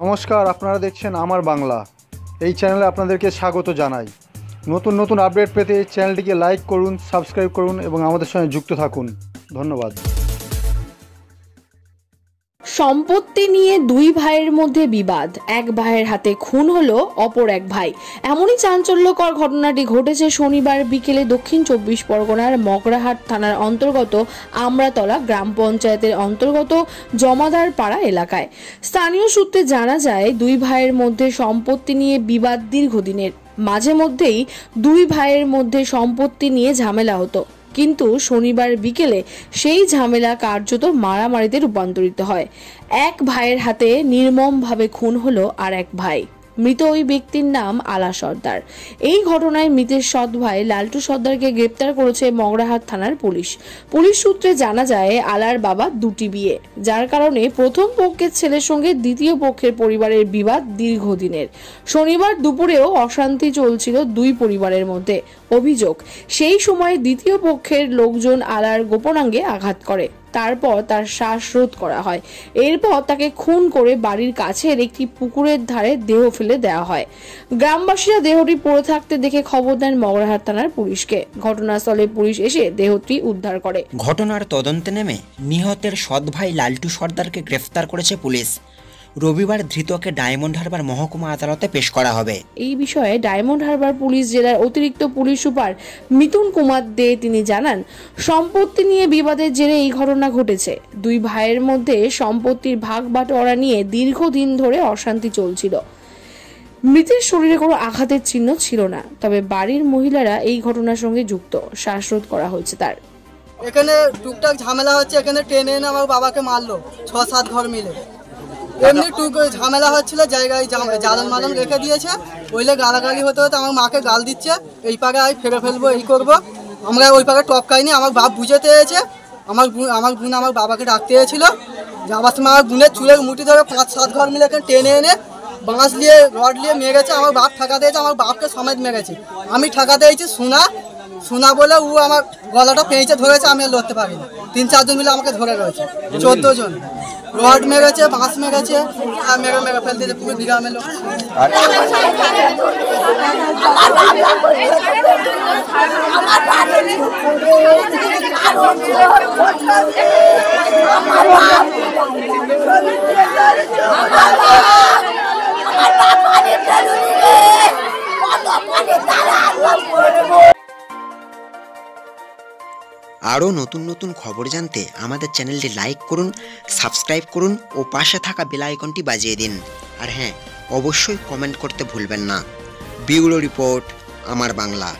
নমস্কার, আপনারা দেখছেন আমার বাংলা। এই চ্যানেলে আপনাদেরকে স্বাগত জানাই। নতুন নতুন আপডেট পেতে চ্যানেলটিকে লাইক করুন, সাবস্ক্রাইব করুন এবং আমাদের সঙ্গে যুক্ত থাকুন। ধন্যবাদ। সম্পত্তি নিয়ে দুই ভাইয়ের মধ্যে বিবাদ, এক ভাইয়ের হাতে খুন হলো অপর এক ভাই। এমনই চাঞ্চল্যকর ঘটনাটি ঘটেছে শনিবার বিকেলে দক্ষিণ 24 পরগনার মগরাহাট থানার অন্তর্গত আমরাতলা গ্রাম পঞ্চায়েতের অন্তর্গত জমাদার পাড়া এলাকায়। স্থানীয় সূত্রে জানা যায়, দুই ভাইয়ের মধ্যে সম্পত্তি নিয়ে বিবাদ দীর্ঘদিনের। মাঝে মধ্যেই দুই ভাইয়ের মধ্যে সম্পত্তি নিয়ে ঝামেলা হতো, কিন্তু শনিবার বিকেলে সেই ঝামেলা কার্যত মারামারিতে রূপান্তরিত হয়। এক ভাইয়ের হাতে নির্মমভাবে খুন হলো আর এক ভাই। মৃত ওই ব্যক্তির নাম আলা সর্দার। এই ঘটনায় মৃতের সৎ ভাই লালটু সর্দারকে গ্রেপ্তার করেছে মগরাহাট থানার পুলিশ। পুলিশ সূত্রে জানা যায়, আলার বাবা দুটি বিয়ে, যার কারণে প্রথম পক্ষের ছেলের সঙ্গে দ্বিতীয় পক্ষের পরিবারের বিবাদ দীর্ঘদিনের। শনিবার দুপুরেও অশান্তি চলছিল দুই পরিবারের মধ্যে। অভিযোগ, সেই সময় দ্বিতীয় পক্ষের লোকজন আলার গোপনাঙ্গে আঘাত করে, তারপর তার শ্বাসরোধ করা হয়। এরপর তাকে খুন করে বাড়ির কাছের একটি পুকুরের ধারে দেহ ফেলে দেওয়া হয়। গ্রামবাসীরা দেহটি পড়ে থাকতে দেখে খবর দেন মগরাহাট থানার পুলিশকে। ঘটনাস্থলে পুলিশ এসে দেহটি উদ্ধার করে। ঘটনার তদন্তে নেমে নিহতের সৎ ভাই লালটু সর্দারকে গ্রেফতার করেছে পুলিশ। রবিবার ধৃতকে ডায়মন্ড হারবার মহকুমা আদালতে পেশ করা হবে। এই বিষয়ে ডায়মন্ড হারবার পুলিশ জেলার অতিরিক্ত পুলিশ সুপার মিথুন কুমার দে তিনি জানান, সম্পত্তি নিয়ে বিবাদের জেরে এই ঘটনা ঘটেছে। দুই ভাইয়ের মধ্যে সম্পত্তির ভাগ বাটোয়ারা নিয়ে দীর্ঘদিন ধরে অশান্তি চলছিল। মৃতের শরীরে কোনো আঘাতের চিহ্ন ছিল না, তবে বাড়ির মহিলারা এই ঘটনার সঙ্গে যুক্ত। শ্বাসরোধ করা হয়েছে তার। এখানে টুকটাক ঝামেলা হচ্ছে, এখানে টেনে এনে আমার বাবাকে মারলো 6-7 ঘর মিলে। এমনি টুক ঝামেলা হচ্ছিল, জায়গায় জ্বালান মালান রেখে দিয়েছে। ওইলে গালাগালি হতে হতে আমার মাকে গাল দিচ্ছে, এই পাকে আমি ফেরে ফেলবো, এই করবো। আমরা ওই পাকে টপকাইনি। আমার বাপ বুঝেতে এসেছে, আমার বোন আমার বাবাকে ডাকতে এসেছিল। যাবার সময় আমার বোনের চুলের মুঠি ধরে 5-7 ঘর মিলে এখানে টেনে এনে বাঁশ নিয়ে রড নিয়ে মেরেছে। আমার বাপ ঠাকা দিয়েছে, আমার বাপকে সমেত মেরেছে। আমি ঠাকা দিয়েছি শোনা বলে ও আমার গলাটা পেঁচে ধরেছে, আমি আর লড়তে পারিনি। 3-4 জন মিলে আমাকে ধরে রয়েছে, 14 জন। রড মেরেছে, বাঁশ মেরেছে, আর মেরে ফেল দিয়েছে পুরো গ্রামের লোক। আরও নতুন নতুন খবর জানতে আমাদের চ্যানেলটি লাইক করুন, সাবস্ক্রাইব করুন ও পাশে থাকা বেল আইকনটি বাজিয়ে দিন। আর হ্যাঁ, অবশ্যই কমেন্ট করতে ভুলবেন না। ব্যুরো রিপোর্ট, আমার বাংলা।